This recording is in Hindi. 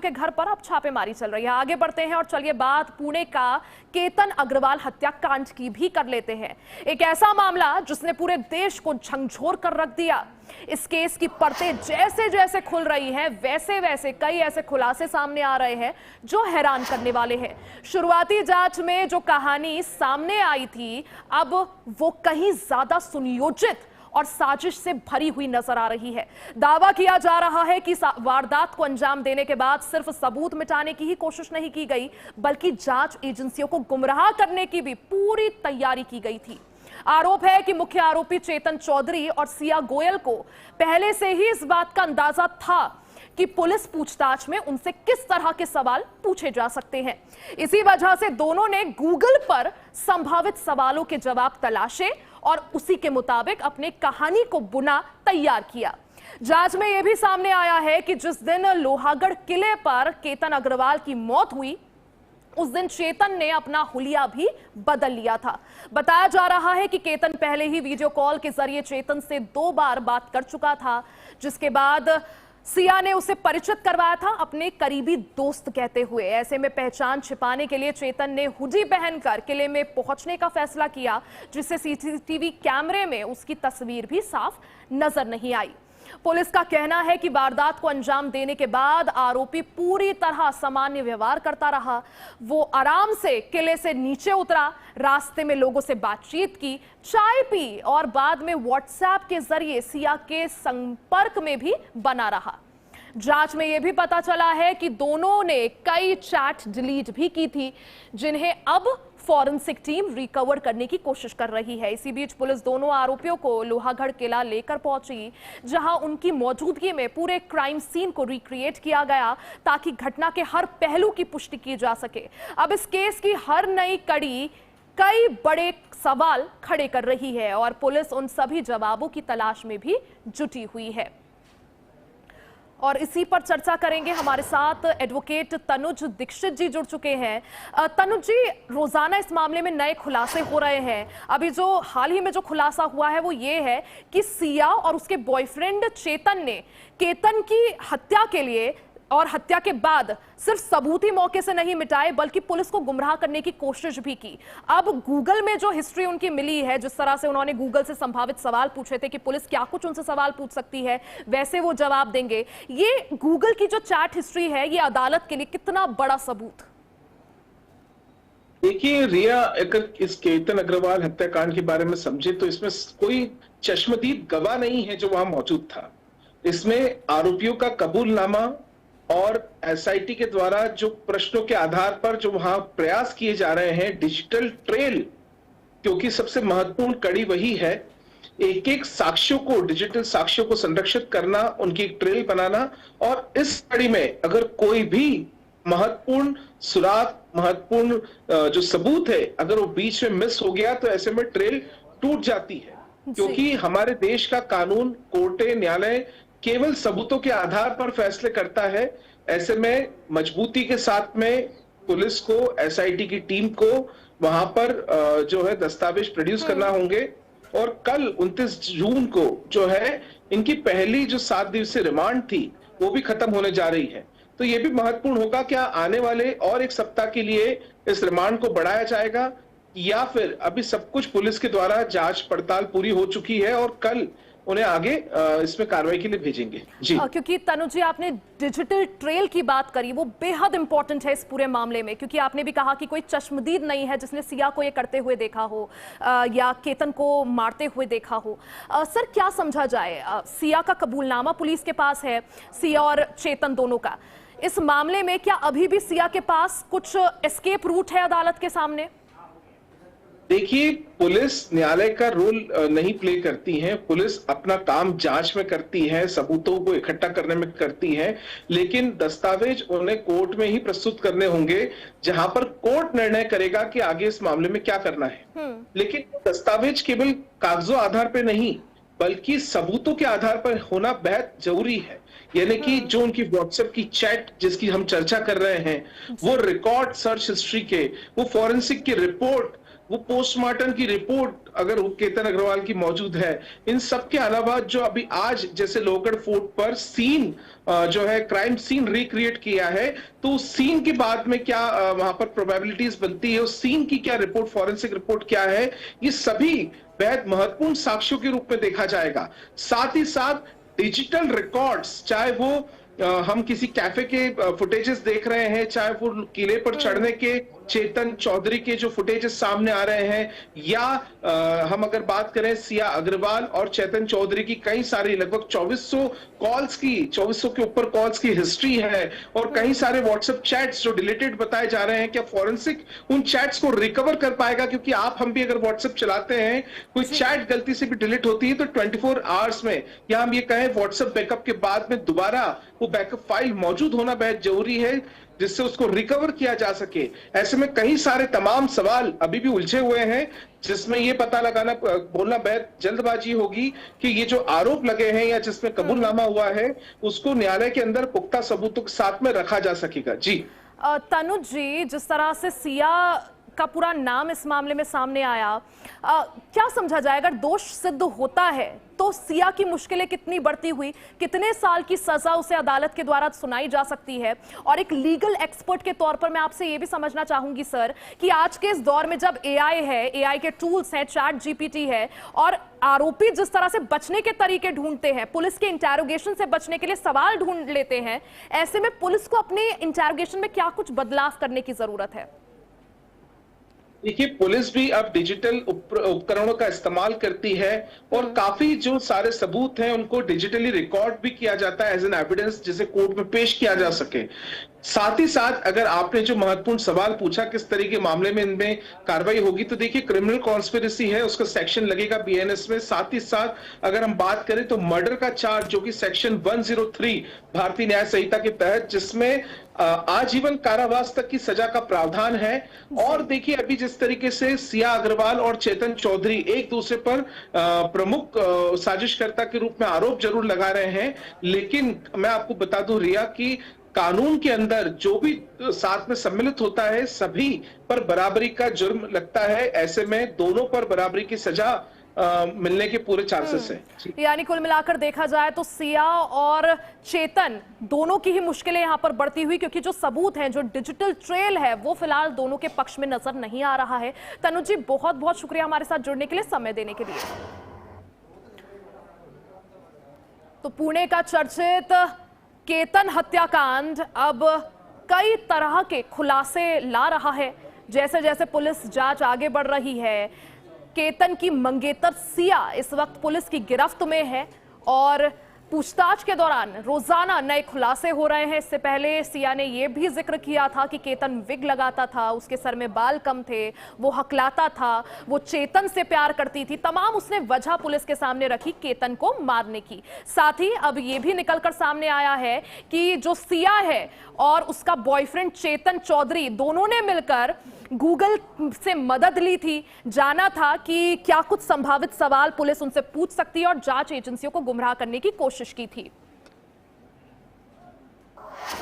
के घर पर अब छापेमारी चल रही है। आगे बढ़ते हैं और चलिए बात पुणे का केतन अग्रवाल हत्याकांड की भी कर लेते हैं। एक ऐसा मामला जिसने पूरे देश को झकझोर कर रख दिया। इस केस की परतें जैसे जैसे खुल रही हैं, वैसे वैसे कई ऐसे खुलासे सामने आ रहे हैं जो हैरान करने वाले हैं। शुरुआती जांच में जो कहानी सामने आई थी, अब वो कहीं ज्यादा सुनियोजित और साजिश से भरी हुई नजर आ रही है। दावा किया जा रहा है कि वारदात को अंजाम देने के बाद सिर्फ सबूत मिटाने की ही कोशिश नहीं की गई, बल्कि जांच एजेंसियों को गुमराह करने की भी पूरी तैयारी की गई थी। आरोप है कि मुख्य आरोपी चेतन चौधरी और सिया गोयल को पहले से ही इस बात का अंदाजा था कि पुलिस पूछताछ में उनसे किस तरह के सवाल पूछे जा सकते हैं। इसी वजह से दोनों ने गूगल पर संभावित सवालों के जवाब तलाशे और उसी के मुताबिक अपने कहानी को बुना तैयार किया। जांच में यह भी सामने आया है कि जिस दिन लोहागढ़ किले पर केतन अग्रवाल की मौत हुई, उस दिन चेतन ने अपना हुलिया भी बदल लिया था। बताया जा रहा है कि केतन पहले ही वीडियो कॉल के जरिए चेतन से 2 बार बात कर चुका था, जिसके बाद सिया ने उसे परिचित करवाया था अपने करीबी दोस्त कहते हुए। ऐसे में पहचान छिपाने के लिए चेतन ने हुडी पहनकर किले में पहुंचने का फैसला किया, जिससे सीसीटीवी कैमरे में उसकी तस्वीर भी साफ नजर नहीं आई। पुलिस का कहना है कि वारदात को अंजाम देने के बाद आरोपी पूरी तरह सामान्य व्यवहार करता रहा। वो आराम से किले से नीचे उतरा, रास्ते में लोगों से बातचीत की, चाय पी और बाद में व्हाट्सएप के जरिए सिया के संपर्क में भी बना रहा। जांच में यह भी पता चला है कि दोनों ने कई चैट डिलीट भी की थी, जिन्हें अब फॉरेंसिक टीम रिकवर करने की कोशिश कर रही है। इसी बीच पुलिस दोनों आरोपियों को लोहागढ़ किला लेकर पहुंची, जहां उनकी मौजूदगी में पूरे क्राइम सीन को रिक्रिएट किया गया ताकि घटना के हर पहलू की पुष्टि की जा सके। अब इस केस की हर नई कड़ी कई बड़े सवाल खड़े कर रही है और पुलिस उन सभी जवाबों की तलाश में भी जुटी हुई है। और इसी पर चर्चा करेंगे। हमारे साथ एडवोकेट तनुज दीक्षित जी जुड़ चुके हैं। तनुज जी, रोजाना इस मामले में नए खुलासे हो रहे हैं। अभी जो हाल ही में जो खुलासा हुआ है वो ये है कि सिया और उसके बॉयफ्रेंड चेतन ने केतन की हत्या के लिए और हत्या के बाद सिर्फ सबूत ही मौके से नहीं मिटाए, बल्कि पुलिस को गुमराह करने की कोशिश भी की। अब गूगल में जो हिस्ट्री उनकी मिली है, जिस तरह से उन्होंने गूगल से संभावित सवाल पूछे थे कि पुलिस क्या कुछ उनसे सवाल पूछ सकती है, वैसे वो जवाब देंगे। ये गूगल की जो चैट हिस्ट्री है, ये अदालत के लिए कितना बड़ा सबूत? देखिए रिया, अगर इस केतन अग्रवाल हत्याकांड के बारे में समझे तो इसमें कोई चश्मदीद गवाह नहीं है जो वहां मौजूद था। इसमें आरोपियों का कबूलनामा और एसआईटी के द्वारा जो प्रश्नों के आधार पर जो वहां प्रयास किए जा रहे हैं, डिजिटल ट्रेल, क्योंकि सबसे महत्वपूर्ण कड़ी वही है, एक एक साक्ष्यों को, डिजिटल साक्ष्यों को संरक्षित करना, उनकी एक ट्रेल बनाना। और इस कड़ी में अगर कोई भी महत्वपूर्ण सुराग, महत्वपूर्ण जो सबूत है, अगर वो बीच में मिस हो गया तो ऐसे में ट्रेल टूट जाती है। क्योंकि हमारे देश का कानून, कोर्टें, न्यायालय केवल सबूतों के आधार पर फैसले करता है। ऐसे में मजबूती के साथ में पुलिस को, एसआईटी की टीम को वहां पर जो है दस्तावेज प्रोड्यूस करना होंगे। और कल 29 जून को जो है इनकी पहली जो 7 दिवसीय रिमांड थी वो भी खत्म होने जा रही है। तो ये भी महत्वपूर्ण होगा, क्या आने वाले और 1 सप्ताह के लिए इस रिमांड को बढ़ाया जाएगा या फिर अभी सब कुछ पुलिस के द्वारा जांच पड़ताल पूरी हो चुकी है और कल उन्हें आगे इसमें कार्रवाई के लिए भेजेंगे। जी, क्योंकि तनुज जी, आपने डिजिटल ट्रेल की बात करी, वो बेहद इंपॉर्टेंट है इस पूरे मामले में, क्योंकि आपने भी कहा कि कोई चश्मदीद नहीं है जिसने सिया को ये करते हुए देखा हो या केतन को मारते हुए देखा हो। सर, क्या समझा जाए? सिया का कबूलनामा पुलिस के पास है, सिया और चेतन दोनों का। इस मामले में क्या अभी भी सिया के पास कुछ एस्केप रूट है अदालत के सामने? देखिए, पुलिस न्यायालय का रोल नहीं प्ले करती है। पुलिस अपना काम जांच में करती है, सबूतों को इकट्ठा करने में करती है, लेकिन दस्तावेज उन्हें कोर्ट में ही प्रस्तुत करने होंगे, जहां पर कोर्ट निर्णय करेगा कि आगे इस मामले में क्या करना है। लेकिन दस्तावेज केवल कागजों आधार पर नहीं, बल्कि सबूतों के आधार पर होना बेहद जरूरी है। यानी कि जो उनकी व्हाट्सएप की चैट जिसकी हम चर्चा कर रहे हैं, वो रिकॉर्ड सर्च हिस्ट्री के, वो फॉरेंसिक की रिपोर्ट, वो पोस्टमार्टम की रिपोर्ट अगर वो केतन अग्रवाल की मौजूद है, इन सब के अलावा जो अभी आज जैसे लोहगढ़ फोर्ट पर सीन जो है क्राइम सीन रिक्रिएट किया है, तो उस सीन के बाद में क्या वहां पर प्रोबेबिलिटीज बनती है, उस सीन की क्या रिपोर्ट, फॉरेंसिक रिपोर्ट क्या है, ये सभी बेहद महत्वपूर्ण साक्ष्यों के रूप में देखा जाएगा। साथ ही साथ डिजिटल रिकॉर्ड्स, चाहे वो हम किसी कैफे के फुटेजेस देख रहे हैं, चाहे वो किले पर चढ़ने के चेतन चौधरी के जो फुटेजेस सामने आ रहे हैं, या हम अगर बात करें सिया अग्रवाल और चेतन चौधरी की कई सारी लगभग 2400 के ऊपर कॉल्स की हिस्ट्री है, और कई सारे व्हाट्सएप चैट्स जो डिलीटेड बताए जा रहे हैं, क्या फॉरेंसिक उन चैट्स को रिकवर कर पाएगा? क्योंकि आप हम भी अगर व्हाट्सएप चलाते हैं, कोई चैट गलती से भी डिलीट होती है तो 24 आवर्स में, या हम ये कहें व्हाट्सएप बैकअप के बाद में दोबारा वो बैकअप फाइल मौजूद होना बेहद जरूरी है, जिससे उसको रिकवर किया जा सके। ऐसे में कई सारे तमाम सवाल अभी भी उलझे हुए हैं, जिसमें ये पता लगाना बोलना बेहद जल्दबाजी होगी कि ये जो आरोप लगे हैं या जिसमें कबूलनामा हुआ है, उसको न्यायालय के अंदर पुख्ता सबूतों के साथ में रखा जा सकेगा। जी तनुज जी, जिस तरह से सिया का पूरा नाम इस मामले में सामने आया, क्या समझा जाए अगर दोष सिद्ध होता है तो सिया की मुश्किलें कितनी बढ़ती हुई, कितने साल की सजा उसे अदालत के द्वारा सुनाई जा सकती है? और एक लीगल एक्सपर्ट के तौर पर मैं आपसे ये भी समझना चाहूंगी सर कि आज के इस दौर में जब एआई है, एआई के टूल्स हैं, चैट जीपीटी है, और आरोपी जिस तरह से बचने के तरीके ढूंढते हैं, पुलिस के इंटेरोगेशन से बचने के लिए सवाल ढूंढ लेते हैं, ऐसे में पुलिस को अपने इंटेरोगेशन में क्या कुछ बदलाव करने की जरूरत है? देखिए, पुलिस भी अब डिजिटल उपकरणों का इस्तेमाल करती है, और काफी जो सारे सबूत हैं उनको डिजिटली रिकॉर्ड भी किया जाता है एज एन एविडेंस, जिसे कोर्ट में पेश किया जा सके। साथ ही साथ अगर आपने जो महत्वपूर्ण सवाल पूछा किस तरह के मामले में इनमें कार्रवाई होगी, तो देखिए क्रिमिनल कॉन्स्पिरेसी है, उसका सेक्शन लगेगा बीएनएस में। साथ ही साथ अगर हम बात करें तो मर्डर का चार्ज, जो कि सेक्शन 103 भारतीय न्याय संहिता के तहत, जिसमें आजीवन कारावास तक की सजा का प्रावधान है। और देखिए अभी जिस तरीके से सिया अग्रवाल और चेतन चौधरी एक दूसरे पर प्रमुख साजिशकर्ता के रूप में आरोप जरूर लगा रहे हैं, लेकिन मैं आपको बता दूं रिया कि कानून के अंदर जो भी साथ में सम्मिलित होता है, सभी पर बराबरी का जुर्म लगता है। ऐसे में दोनों पर बराबरी की सजा मिलने के पूरे चांसेस हैं। यानी कुल मिलाकर देखा जाए तो सिया और चेतन दोनों की ही मुश्किलें यहां पर बढ़ती हुई, क्योंकि जो सबूत हैं, जो डिजिटल ट्रेल है, वो फिलहाल दोनों के पक्ष में नजर नहीं आ रहा है। तनुज जी, बहुत बहुत शुक्रिया हमारे साथ जुड़ने के लिए, समय देने के लिए। तो पुणे का चर्चित केतन हत्याकांड अब कई तरह के खुलासे ला रहा है। जैसे जैसे पुलिस जांच आगे बढ़ रही है, केतन की मंगेतर सिया इस वक्त पुलिस की गिरफ्त में है, और पूछताछ के दौरान रोजाना नए खुलासे हो रहे हैं। इससे पहले सिया ने यह भी जिक्र किया था कि केतन विग लगाता था, उसके सर में बाल कम थे, वो हकलाता था, वो चेतन से प्यार करती थी। तमाम उसने वजह पुलिस के सामने रखी केतन को मारने की। साथ ही अब यह भी निकलकर सामने आया है कि जो सिया है और उसका बॉयफ्रेंड चेतन चौधरी, दोनों ने मिलकर गूगल से मदद ली थी, जाना था कि क्या कुछ संभावित सवाल पुलिस उनसे पूछ सकती है, और जांच एजेंसियों को गुमराह करने की कोशिश की थी।